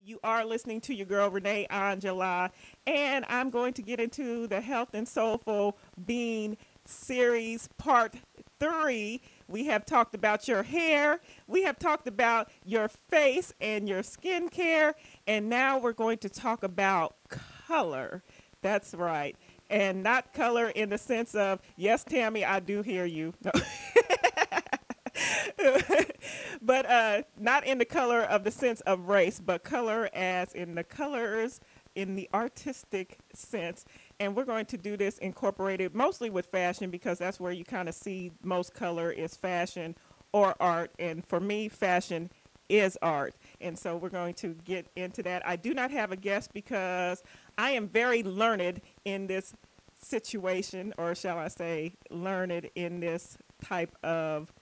You are listening to your girl Renee Angelah, and I'm going to get into the Health and Soulful Being series part 3. We have talked about your hair, we have talked about your face and your skincare, and now we're going to talk about color. That's right. And not color in the sense of, yes, Tammy, I do hear you. No. But not in the color of the sense of race, but color as in the colors in the artistic sense. And we're going to do this incorporated mostly with fashion because that's where you kind of see most color is fashion or art. And for me, fashion is art. And so we're going to get into that. I do not have a guest because I am very learned in this situation, or shall I say, learned in this type of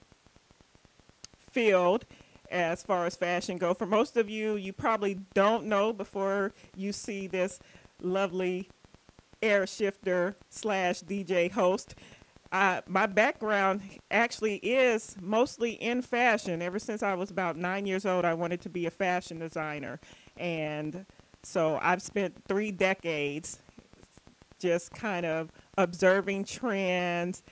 field as far as fashion go. For most of you, you probably don't know before you see this lovely air shifter slash DJ host. My background actually is mostly in fashion. Ever since I was about 9 years old, I wanted to be a fashion designer. And so I've spent 3 decades just kind of observing trends,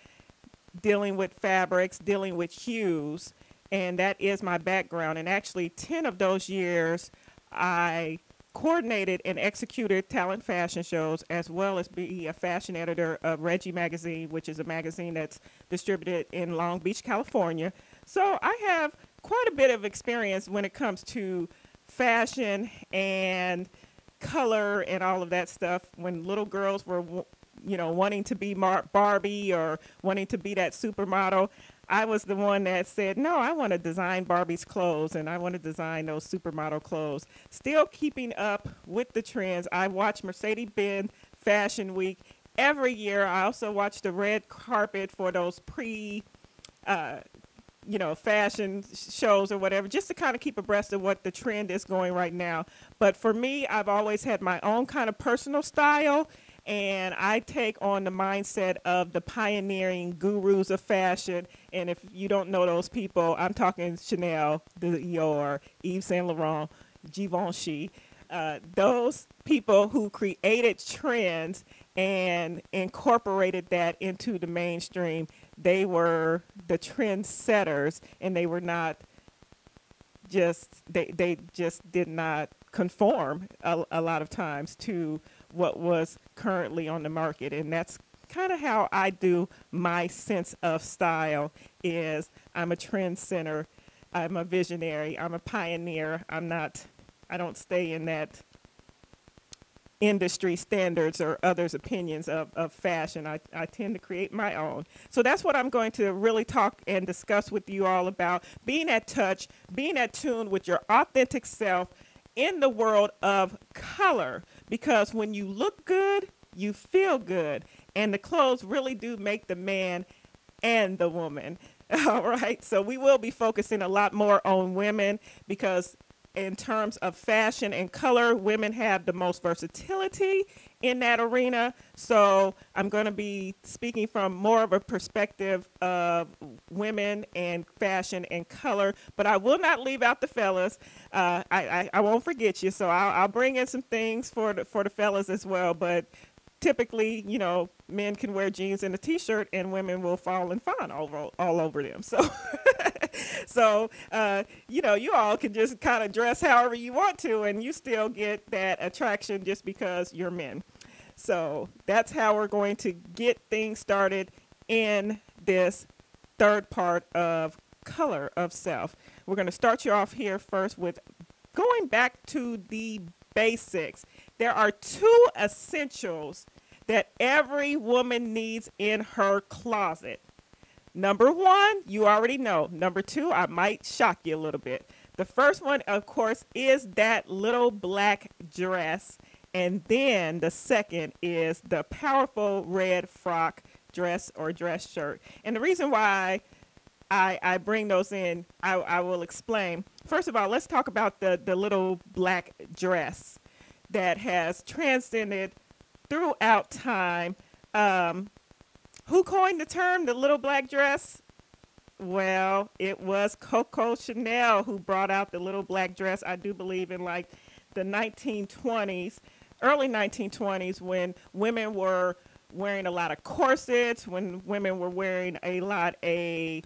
dealing with fabrics, dealing with hues, and that is my background. And actually, 10 of those years, I coordinated and executed talent fashion shows, as well as be a fashion editor of Reggie Magazine, which is a magazine that's distributed in Long Beach, California. So I have quite a bit of experience when it comes to fashion and color and all of that stuff. When little girls were, wanting to be Barbie or wanting to be that supermodel, I was the one that said, no, I want to design Barbie's clothes and I want to design those supermodel clothes. Still keeping up with the trends. I watch Mercedes-Benz Fashion Week every year. I also watch the red carpet for those fashion shows or whatever, just to kind of keep abreast of what the trend is going right now. But for me, I've always had my own kind of personal style, and I take on the mindset of the pioneering gurus of fashion. And if you don't know those people, I'm talking Chanel, Dior, Yves Saint Laurent, Givenchy, those people who created trends and incorporated that into the mainstream. They were the trendsetters, and they were not they just did not conform a lot of times to what was currently on the market. And that's kind of how I do my sense of style. Is I'm a trend center, I'm a visionary, I'm a pioneer. I don't stay in that industry standards or others' opinions of fashion. I tend to create my own. So that's what I'm going to really talk and discuss with you all about: being at touch, being at tune with your authentic self in the world of color. Because when you look good, you feel good. And the clothes really do make the man and the woman. All right. So we will be focusing a lot more on women because in terms of fashion and color, women have the most versatility in that arena. So I'm going to be speaking from more of a perspective of women and fashion and color, but I will not leave out the fellas. I won't forget you. So I'll bring in some things for the fellas as well. But typically, men can wear jeans and a t-shirt and women will fall and fawn all over them. So you all can just kind of dress however you want to, and you still get that attraction just because you're men. So that's how we're going to get things started in this third part of color of self. We're going to start you off here first with going back to the basics. There are 2 essentials that every woman needs in her closet. Number 1, you already know. Number 2, I might shock you a little bit. The first one, of course, is that little black dress. And then the second is the powerful red frock dress or dress shirt. And the reason why I bring those in, I will explain. First of all, let's talk about the little black dress that has transcended throughout time. Who coined the term the little black dress? Well, it was Coco Chanel who brought out the little black dress, I do believe, in like the 1920s, early 1920s, when women were wearing a lot of corsets, when women were wearing a lot of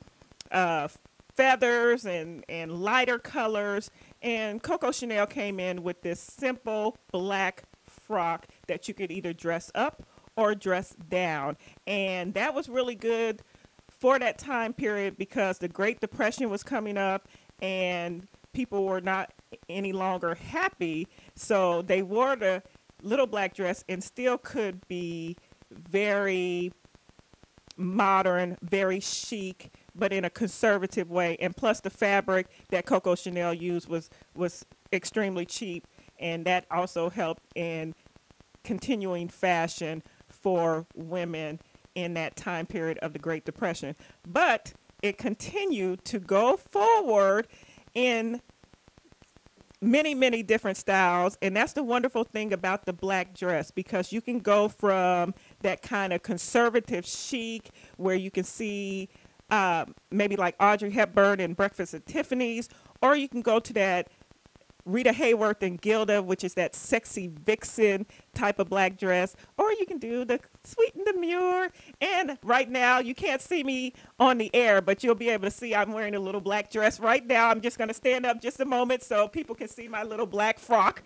uh, feathers and lighter colors. And Coco Chanel came in with this simple black frock that you could either dress up or dress down. And that was really good for that time period because the Great Depression was coming up and people were not any longer happy. So they wore the little black dress and still could be very modern, very chic, but in a conservative way. And plus the fabric that Coco Chanel used was extremely cheap, and that also helped in continuing fashion for women in that time period of the Great Depression. But it continued to go forward in many, many different styles. And that's the wonderful thing about the black dress, because you can go from that kind of conservative chic where you can see maybe like Audrey Hepburn in Breakfast at Tiffany's, or you can go to that Rita Hayworth and Gilda, which is that sexy vixen type of black dress, or you can do the Sweet and Demure. And right now, you can't see me on the air, but you'll be able to see I'm wearing a little black dress right now. I'm just going to stand up just a moment so people can see my little black frock.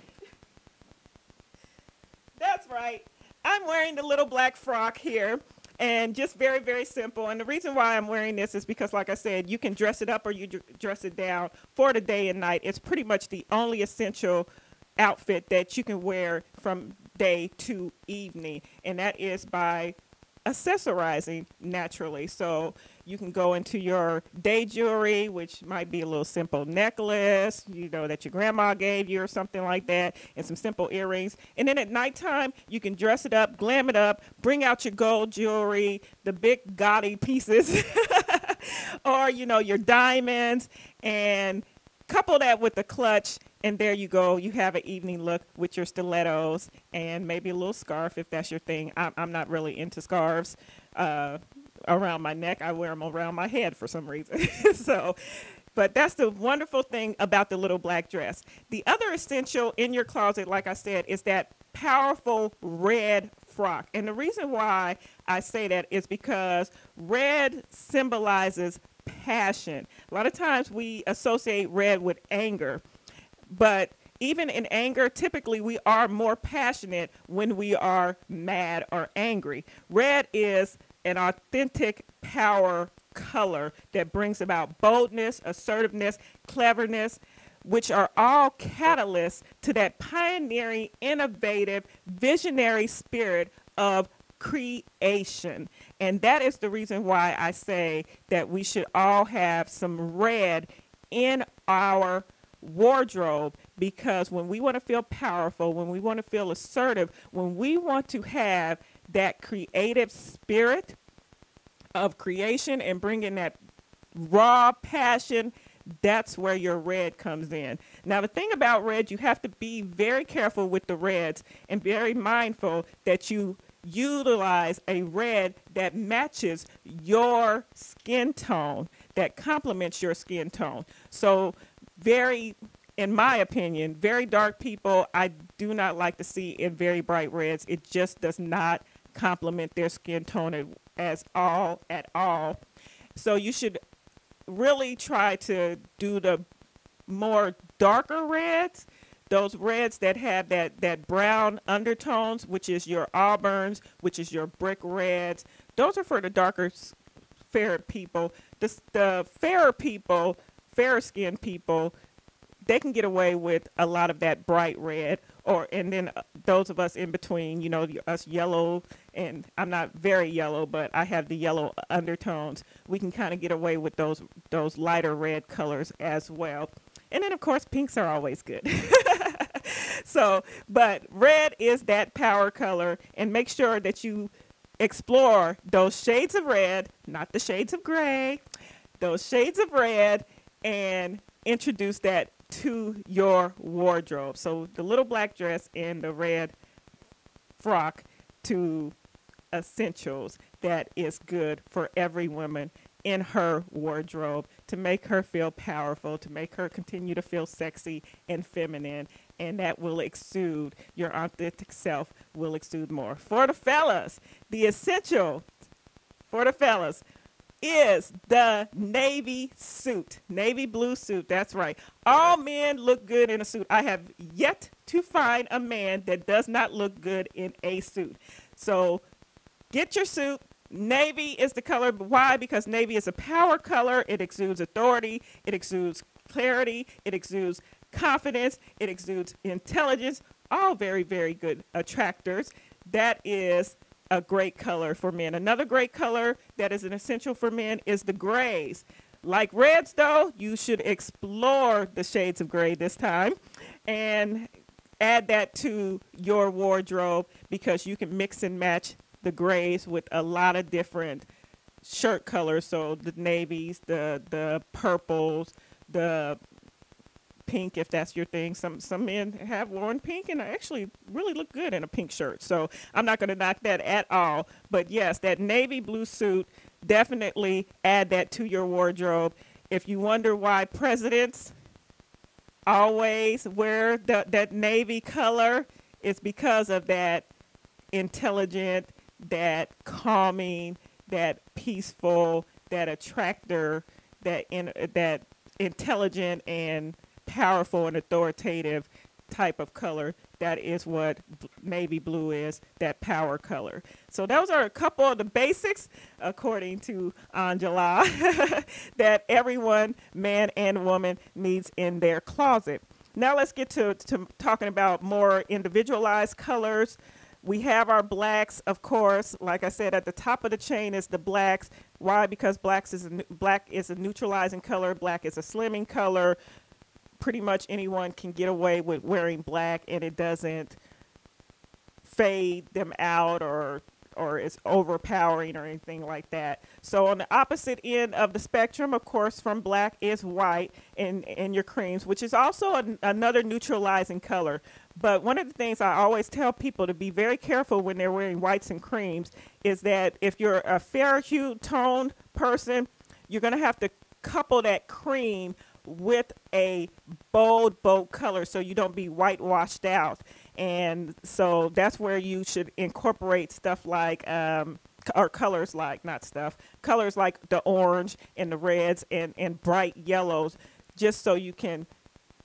That's right. I'm wearing the little black frock here. And just very, very simple. And the reason why I'm wearing this is because, like I said, you can dress it up or you dress it down for the day and night. It's pretty much the only essential outfit that you can wear from day to evening. And that is by accessorizing naturally. So you can go into your day jewelry, which might be a little simple necklace, you know, that your grandma gave you or something like that, and some simple earrings. And then at nighttime, you can dress it up, glam it up, bring out your gold jewelry, the big gaudy pieces, or, you know, your diamonds, and couple that with the clutch, and there you go. You have an evening look with your stilettos and maybe a little scarf if that's your thing. I'm not really into scarves around my neck. I wear them around my head for some reason. But that's the wonderful thing about the little black dress. The other essential in your closet, like I said, is that powerful red frock. And the reason why I say that is because red symbolizes passion. A lot of times we associate red with anger, but even in anger, typically we are more passionate when we are mad or angry. Red is an authentic power color that brings about boldness, assertiveness, cleverness, which are all catalysts to that pioneering, innovative, visionary spirit of creation. And that is the reason why I say that we should all have some red in our wardrobe, because when we want to feel powerful, when we want to feel assertive, when we want to have that creative spirit of creation and bring in that raw passion, that's where your red comes in. Now, the thing about red, you have to be very careful with the reds and very mindful that you utilize a red that matches your skin tone, that complements your skin tone. So in my opinion, very dark people, I do not like to see in very bright reds. It just does not complement their skin tone at all. So you should really try to do the more darker reds, those reds that have that brown undertones, which is your auburns, which is your brick reds. Those are for the darker, fairer people. The fairer people, fairer skinned people, they can get away with a lot of that bright red, and then those of us in between, you know, us yellow, and I'm not very yellow, but I have the yellow undertones. We can kind of get away with those lighter red colors as well. And then of course, pinks are always good. But red is that power color, and make sure that you explore those shades of red, not the shades of gray, those shades of red, and introduce that to your wardrobe. So the little black dress and the red frock, to essentials that is good for every woman in her wardrobe to make her feel powerful, to make her continue to feel sexy and feminine and that will exude, your authentic self will exude more. For the fellas, the essential for the fellas is the navy suit, navy blue suit. That's right. All men look good in a suit. I have yet to find a man that does not look good in a suit. So get your suit. Navy is the color. Why? Because navy is a power color. It exudes authority. It exudes clarity. It exudes confidence. It exudes intelligence. All very, very good attractors. That is a great color for men. Another great color that is an essential for men is the grays. Like reds, though, you should explore the shades of gray this time and add that to your wardrobe, because you can mix and match the grays with a lot of different shirt colors. So the navies, the purples, the pink, if that's your thing. Some men have worn pink and actually really look good in a pink shirt. So I'm not going to knock that at all. But yes, that navy blue suit, definitely add that to your wardrobe. If you wonder why presidents always wear that navy color, it's because of that intelligent, that calming, that peaceful, that attractor, that intelligent and powerful and authoritative type of color. That is what navy blue is, that power color. So those are a couple of the basics, according to Angelah, that everyone, man and woman, needs in their closet. Now let's get to talking about more individualized colors. We have our blacks, of course. Like I said, at the top of the chain is the blacks. Why? Because black is a neutralizing color. Black is a slimming color. Pretty much anyone can get away with wearing black, and it doesn't fade them out or is overpowering or anything like that. So on the opposite end of the spectrum, of course, from black is white and your creams, which is also another neutralizing color. But one of the things I always tell people to be very careful when they're wearing whites and creams is that if you're a fair hue toned person, you're going to have to couple that cream with a bold color so you don't be whitewashed out. And so that's where you should incorporate stuff like or colors like, not stuff, colors like the orange and the reds and bright yellows, just so you can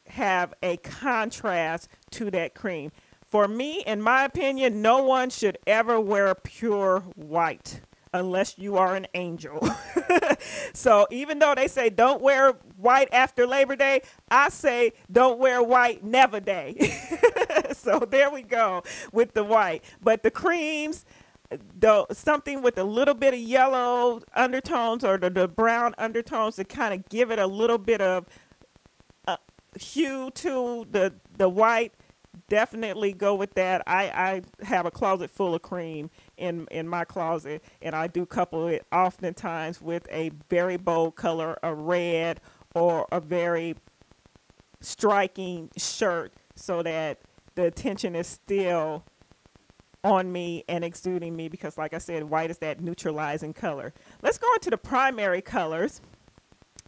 have a contrast to that cream. For me, in my opinion, no one should ever wear pure white unless you are an angel. So even though they say don't wear white after Labor Day, I say don't wear white never day. So there we go with the white. But the creams, though, something with a little bit of yellow undertones or the brown undertones to kind of give it a little bit of hue to the white, definitely go with that. I have a closet full of cream in my closet, and I do couple it oftentimes with a very bold color, a red or a very striking shirt, so that the attention is still on me and exuding me, because like I said, white is that neutralizing color. Let's go into the primary colors,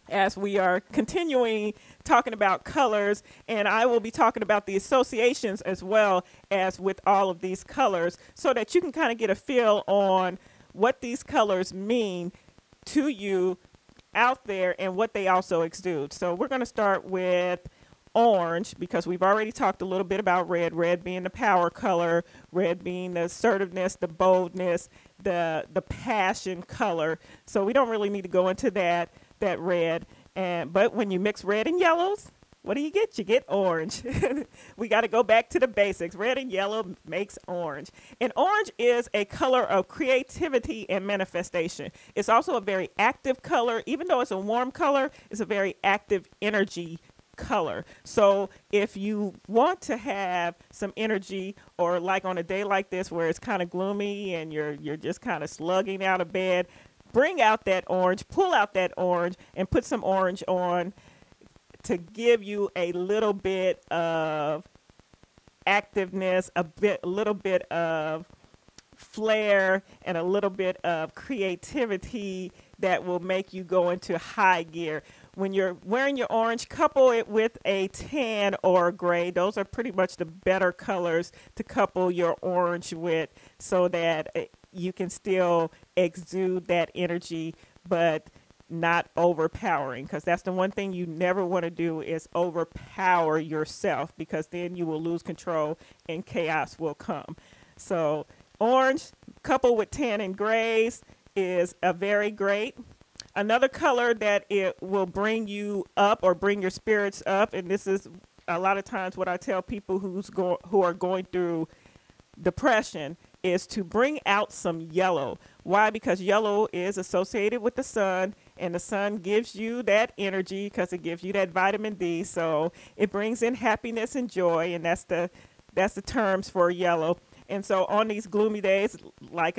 as we are continuing talking about colors, and I will be talking about the associations as well as with all of these colors, so that you can kind of get a feel on what these colors mean to you out there and what they also exude. So we're going to start with orange, because we've already talked a little bit about red being the power color, red being the assertiveness, the boldness, the passion color. So we don't really need to go into that red. But when you mix red and yellows, what do you get? You get orange. We got to go back to the basics. Red and yellow makes orange. And orange is a color of creativity and manifestation. It's also a very active color. Even though it's a warm color, it's a very active energy color. So if you want to have some energy, or like on a day like this where it's kind of gloomy and you're just kind of slugging out of bed, bring out that orange, pull out that orange, and put some orange on to give you a little bit of activeness, a little bit of flair, and a little bit of creativity that will make you go into high gear. when you're wearing your orange, couple it with a tan or a gray. Those are pretty much the better colors to couple your orange with, so that you can still exude that energy, but not overpowering, because that's the one thing you never want to do is overpower yourself, because then you will lose control and chaos will come. So orange coupled with tan and grays is a very great. Another color that it will bring you up or bring your spirits up, and this is a lot of times what I tell people who are going through depression, is to bring out some yellow. Why? Because yellow is associated with the sun, and the sun gives you that energy because it gives you that vitamin D. So it brings in happiness and joy, and that's the terms for yellow. And so on these gloomy days, like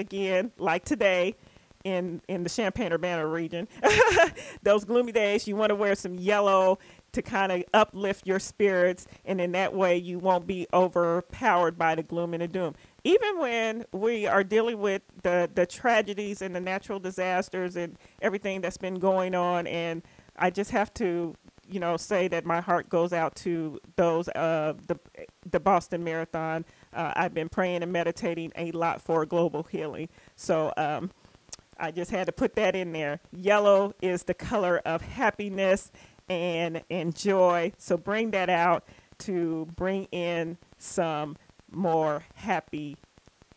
today, in the Champaign-Urbana region, those gloomy days, you want to wear some yellow to kind of uplift your spirits, and in that way you won't be overpowered by the gloom and the doom. Even when we are dealing with the tragedies and the natural disasters and everything that's been going on, and I just have to, say that my heart goes out to those the Boston Marathon. I've been praying and meditating a lot for global healing. So I just had to put that in there. Yellow is the color of happiness and joy. So bring that out to bring in some more happy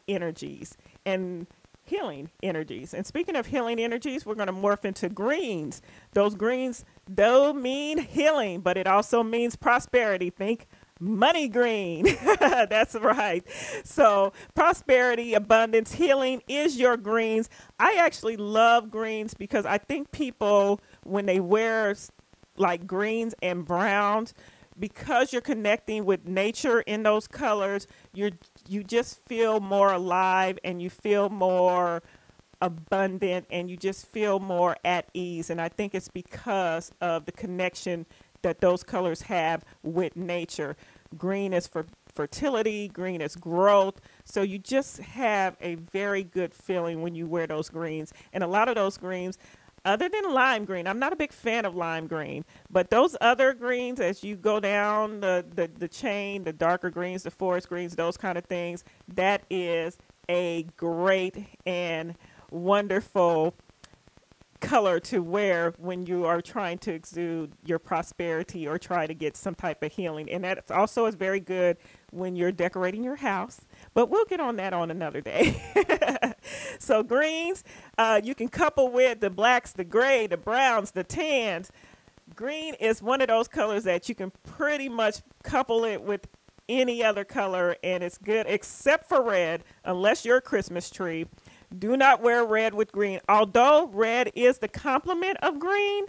energies and healing energies. And speaking of healing energies, we're going to morph into greens. Those greens, though, mean healing, but it also means prosperity. Think money green. That's right. So prosperity, abundance, healing is your greens. I actually love greens because I think people, when they wear like greens and browns, because you're connecting with nature in those colors, you just feel more alive, and you feel more abundant, and you just feel more at ease. And I think it's because of the connection that those colors have with nature. Green is for fertility, green is growth. So you just have a very good feeling when you wear those greens. And a lot of those greens, other than lime green, I'm not a big fan of lime green, but those other greens, as you go down the chain, the darker greens, the forest greens, those kind of things, that is a great and wonderful color to wear when you are trying to exude your prosperity or try to get some type of healing. And that also is very good when you're decorating your house, but we'll get on that on another day. So greens, you can couple with the blacks, the gray, the browns, the tans. Green is one of those colors that you can pretty much couple it with any other color, and it's good except for red, unless you're a Christmas tree. Do not wear red with green, although red is the complement of green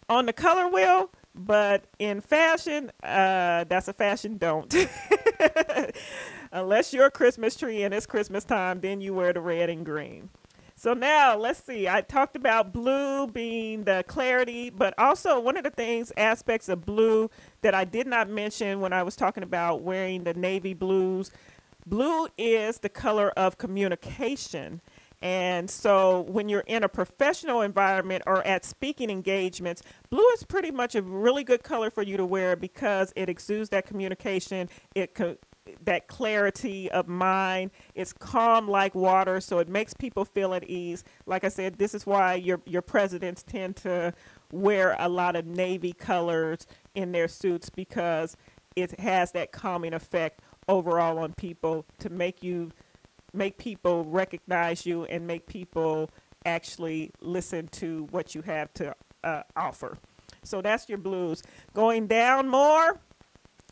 on the color wheel, but in fashion, that's a fashion don't. Unless you're a Christmas tree and it's Christmas time, then you wear the red and green. So now let's see, I talked about blue being the clarity, but also one of the aspects of blue that I did not mention when I was talking about wearing the navy blues. Blue is the color of communication. And so when you're in a professional environment or at speaking engagements, blue is pretty much a really good color for you to wear because it exudes that communication, that clarity of mind. It's calm like water, so it makes people feel at ease. Like I said, this is why your presidents tend to wear a lot of navy colors in their suits, because it has that calming effect overall on people to make people recognize you and make people actually listen to what you have to offer. So that's your blues. Going down more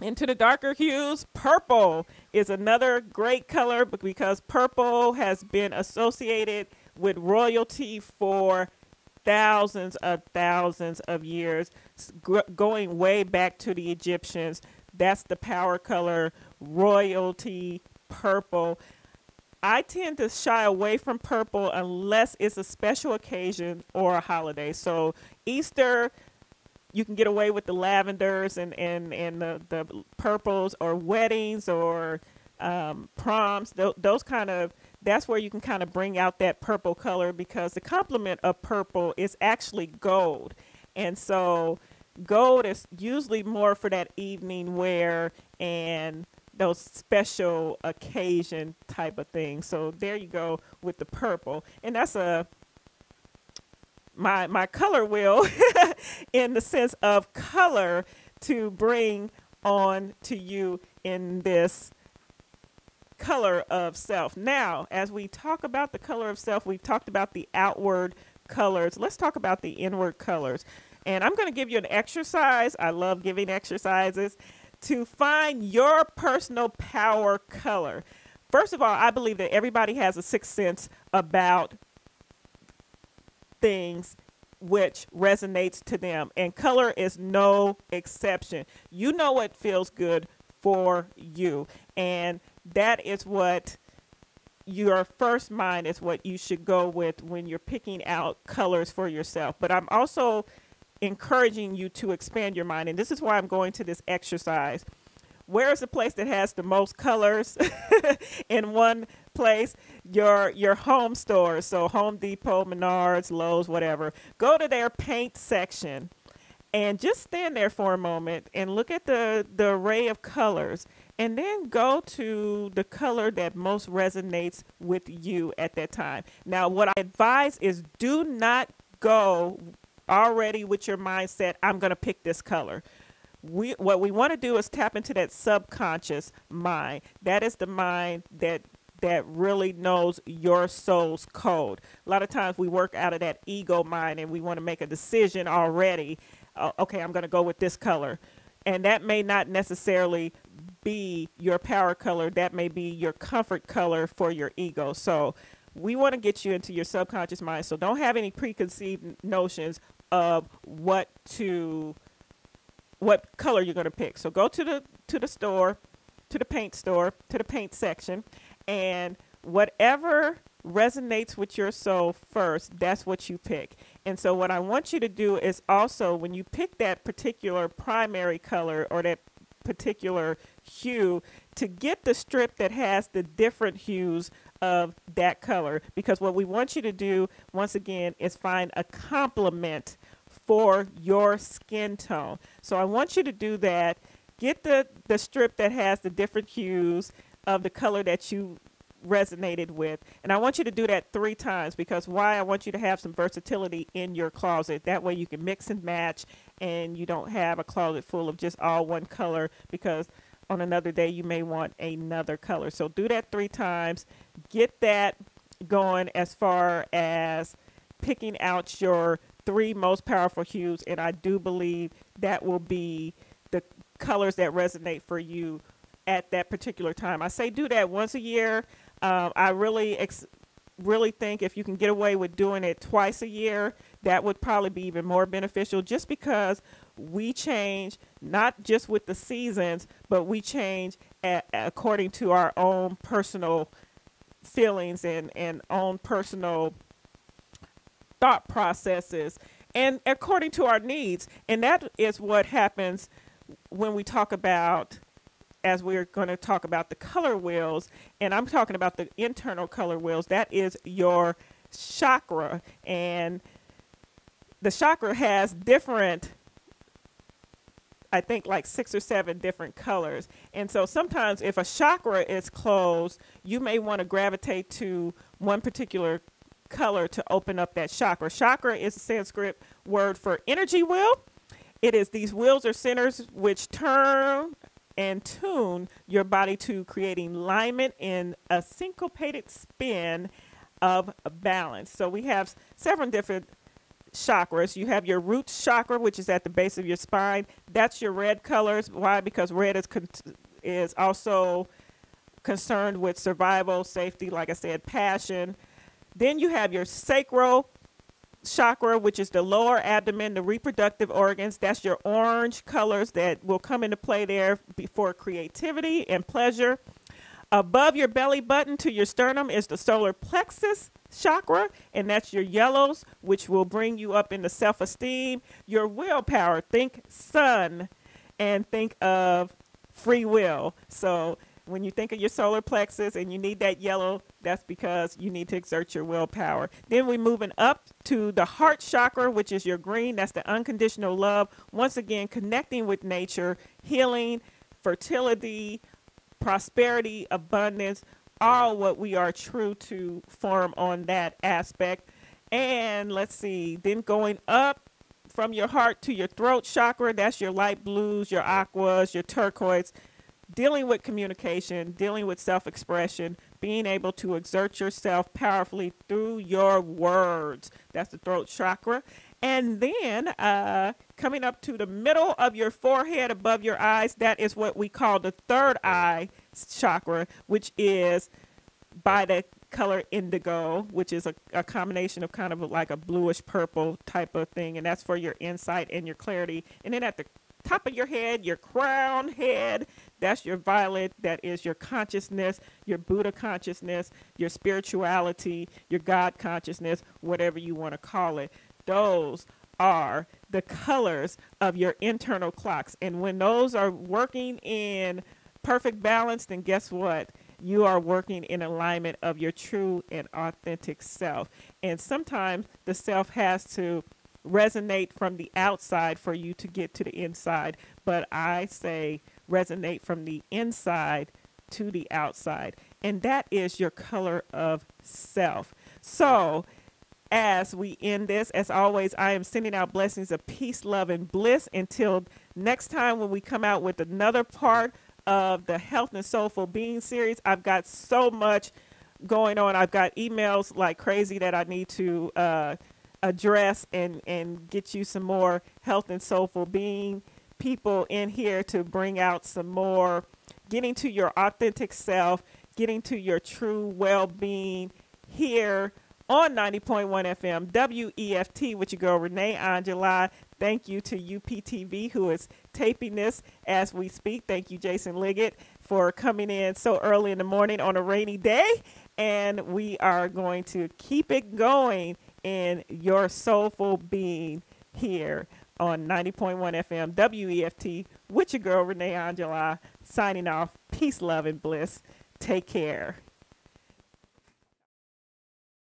into the darker hues, purple is another great color because purple has been associated with royalty for thousands of years, going way back to the Egyptians. That's the power color, royalty, purple. I tend to shy away from purple unless it's a special occasion or a holiday. So Easter, you can get away with the lavenders and the purples, or weddings or proms. That's where you can kind of bring out that purple color, because the complement of purple is actually gold. And so gold is usually more for that evening wear and those special occasion type of things. So there you go with the purple. And that's my color wheel in the sense of color to bring on to you in this color of self. Now, as we talk about the color of self, we've talked about the outward colors. Let's talk about the inward colors. And I'm going to give you an exercise. I love giving exercises to find your personal power color. First of all, I believe that everybody has a sixth sense about things which resonates to them, and color is no exception. You know what feels good for you, and that is what your first mind is what you should go with when you're picking out colors for yourself. But I'm also encouraging you to expand your mind, and this is why I'm going to this exercise. Where is the place that has the most colors in one place? Your home stores, so Home Depot, Menards, Lowe's, whatever. Go to their paint section and just stand there for a moment and look at the array of colors, and then go to the color that most resonates with you at that time. Now, what I advise is do not go already with your mindset, I'm going to pick this color. What we want to do is tap into that subconscious mind. That is the mind that really knows your soul's code. A lot of times we work out of that ego mind and we want to make a decision already. Okay, I'm going to go with this color. And that may not necessarily be your power color. That may be your comfort color for your ego. So we want to get you into your subconscious mind. So don't have any preconceived notions of what color you're going to pick. So go to the store, to the paint store, to the paint section, and whatever resonates with your soul first, that's what you pick. And so what I want you to do is also, when you pick that particular primary color or that particular hue, to get the strip that has the different hues of that color, because what we want you to do, once again, is find a complement for your skin tone. So I want you to do that. Get the strip that has the different hues of the color that you resonated with. And I want you to do that 3 times, because why? I want you to have some versatility in your closet. That way you can mix and match and you don't have a closet full of just all one color, because on another day you may want another color. So do that 3 times. Get that going as far as picking out your 3 most powerful hues, and I do believe that will be the colors that resonate for you at that particular time. I say do that once a year. I really think if you can get away with doing it twice a year, that would probably be even more beneficial, just because we change not just with the seasons, but we change according to our own personal feelings and own personal thought processes and according to our needs. And that is what happens when we talk about, as we're going to talk about the color wheels, and I'm talking about the internal color wheels. That is your chakra, and the chakra has different, I think like 6 or 7 different colors. And so sometimes if a chakra is closed, you may want to gravitate to one particular color to open up that chakra. Chakra is a Sanskrit word for energy wheel. It is these wheels or centers which turn and tune your body to creating alignment in a syncopated spin of balance. So we have several different chakras. You have your root chakra, which is at the base of your spine. That's your red colors. Why? Because red is also concerned with survival, safety, like I said, passion. Then you have your sacral chakra, which is the lower abdomen, the reproductive organs. That's your orange colors that will come into play there for creativity and pleasure. Above your belly button to your sternum is the solar plexus chakra, and that's your yellows, which will bring you up into self-esteem. Your willpower, think sun and think of free will. So When you think of your solar plexus and you need that yellow, that's because you need to exert your willpower. Then we're moving up to the heart chakra, which is your green. That's the unconditional love. Once again, connecting with nature, healing, fertility, prosperity, abundance, all what we are true to form on that aspect. And let's see, then going up from your heart to your throat chakra, that's your light blues, your aquas, your turquoise, dealing with communication, dealing with self-expression, being able to exert yourself powerfully through your words. That's the throat chakra. And then coming up to the middle of your forehead above your eyes, that is what we call the third eye chakra, which is by the color indigo, which is a combination of kind of like a bluish purple type of thing. And that's for your insight and your clarity. And then at the top of your head, your crown head, that's your violet. That is your consciousness, your Buddha consciousness, your spirituality, your God consciousness, whatever you want to call it. Those are the colors of your internal clocks. And when those are working in perfect balance, then guess what? You are working in alignment of your true and authentic self. And sometimes the self has to resonate from the outside for you to get to the inside. But I say resonate from the inside to the outside. And that is your color of self. So as we end this, as always, I am sending out blessings of peace, love, and bliss until next time when we come out with another part of the Health and Soulful Being series. I've got so much going on. I've got emails like crazy that I need to address and get you some more Health and Soulful Being people in here to bring out some more getting to your authentic self, getting to your true well-being here on 90.1 FM, WEFT, with your girl, Renee Angelah. Thank you to UPTV, who is taping this as we speak. Thank you, Jason Liggett, for coming in so early in the morning on a rainy day. And we are going to keep it going in your soulful being here on 90.1 FM, WEFT, with your girl, Renee Angelah, signing off. Peace, love, and bliss. Take care.